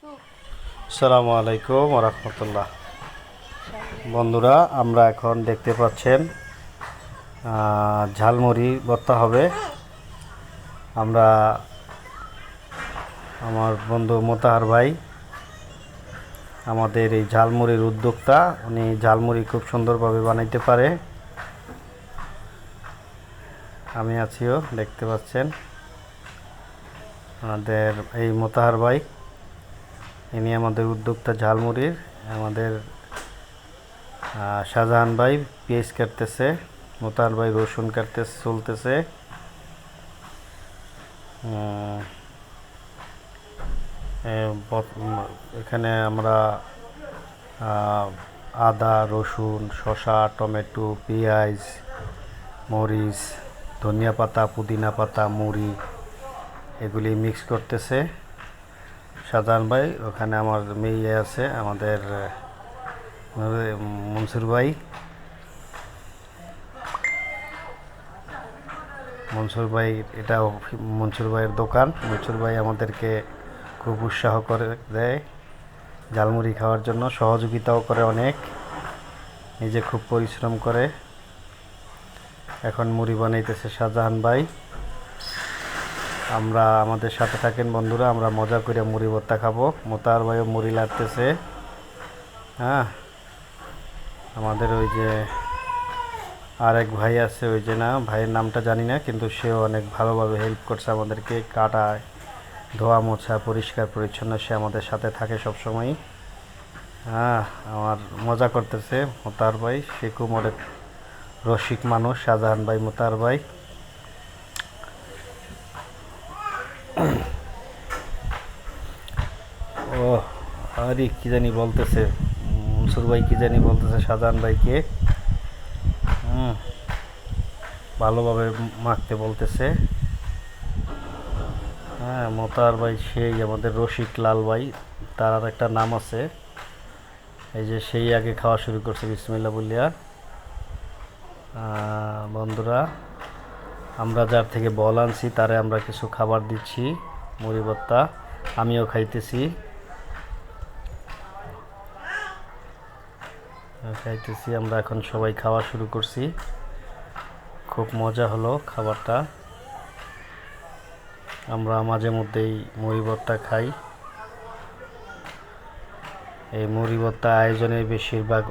আসসালামু আলাইকুম ওয়া রাহমাতুল্লাহ। বন্ধুরা, আমরা এখন দেখতে পাচ্ছেন ঝালমুড়ি ভর্তা হবে। আমরা আমার বন্ধু মোতাহার ভাই আমাদের এই ঝালমুড়ির উদ্যোক্তা। উনি ঝালমুড়ি খুব সুন্দরভাবে বানাইতে পারে। আমি আছিও, দেখতে পাচ্ছেন আমাদের এই মোতাহার ভাই। ইনি আমাদের উদ্যোক্তা ঝালমুড়ির। আমাদের শাহজাহান ভাই পেঁয়াজ কাটতেছে, মোতাহার ভাই রসুন কাটতেছে চলতেছে। এখানে আমরা আদা, রসুন, শসা, টমেটো, পেঁয়াজ, মরিচ, ধনিয়া পাতা, পুদিনা পাতা, মুড়ি এগুলি মিক্স করতেছে শাহজাহান ভাই। ওখানে আমার মেয়ে আছে, আমাদের মনসুর ভাই। মনসুর ভাই, এটা মনসুর ভাইয়ের দোকান। মনসুর ভাই আমাদেরকে খুব উৎসাহ করে দেয় ঝালমুড়ি খাওয়ার জন্য, সহযোগিতাও করে অনেক, নিজে খুব পরিশ্রম করে। এখন মুড়ি বানাইতেছে শাহজাহান ভাই। আমরা আমাদের সাথে থাকেন বন্ধুরা, আমরা মজা করে মুড়ি ভর্তা খাবো। মোতাহার ভাইও মুড়ি লাগতেছে। হ্যাঁ, আমাদের ওই যে আরেক ভাই আছে, ওই যে না ভাইয়ের নামটা জানি না, কিন্তু সেও অনেক ভালোভাবে হেল্প করছে আমাদেরকে, কাটায় ধোয়া মোছা পরিষ্কার পরিচ্ছন্ন। সে আমাদের সাথে থাকে সবসময়। হ্যাঁ, আমার মজা করতেছে মোতাহার ভাই। সে খুব অনেক রসিক মানুষ শাহজাহান ভাই, মোতাহার ভাই। ও আরে কি জানি বলতেছে মনসুর ভাই, কি জানি বলতেছে শাহজাহান ভাইকে। ভালোভাবে মাখতে বলতেছে। হ্যাঁ, মোতাহার ভাই সেই আমাদের রসিক লাল ভাই, তার আর একটা নাম আছে। এই যে সেই আগে খাওয়া শুরু করছে বিসমিল্লাহ বলিয়া। বন্ধুরা, আমরা যার থেকে বল আনছি তারে আমরা কিছু খাবার দিচ্ছি, মুড়ি ভর্তা। আমিও খাইতেছি। আমরা এখন সবাই খাওয়া শুরু করছি। খুব মজা হলো খাবারটা। আমরা মাঝে মধ্যেই মুড়ি ভর্তা খাই। এই মুড়ি ভর্তা আয়োজনের বেশিরভাগ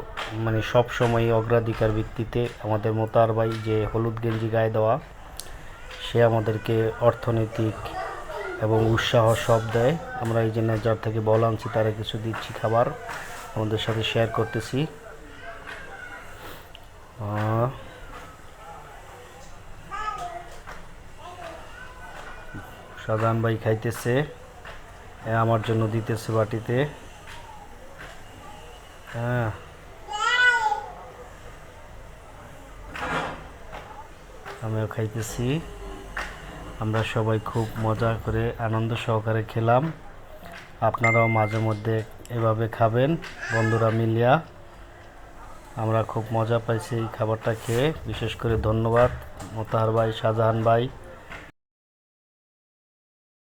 সব সময় অগ্রাধিকার ভিত্তিতে আমাদের মোতাহার ভাই, যে হলুদ গেঞ্জি গায়ে দেওয়া, সে আমাদেরকে অর্থনৈতিক এবং উৎসাহ সব দেয়। আমরা এই জন্য যার থেকে বল আনছি তারা কিছু দিচ্ছি খাবার, আমাদের সাথে শেয়ার করতেছি। শাহজাহান ভাই খাইতেছে, আমার জন্য দিতেছে বাটিতে। হ্যাঁ, আমিও খাইতেছি। আমরা সবাই খুব মজা করে আনন্দ সহকারে খেলাম। আপনারাও মাঝে মধ্যে এভাবে খাবেন বন্ধুরা মিলিয়া। আমরা খুব মজা পাইছি এই খাবারটা খেয়ে। বিশেষ করে ধন্যবাদ মোতাহার ভাই, শাহজাহান ভাই।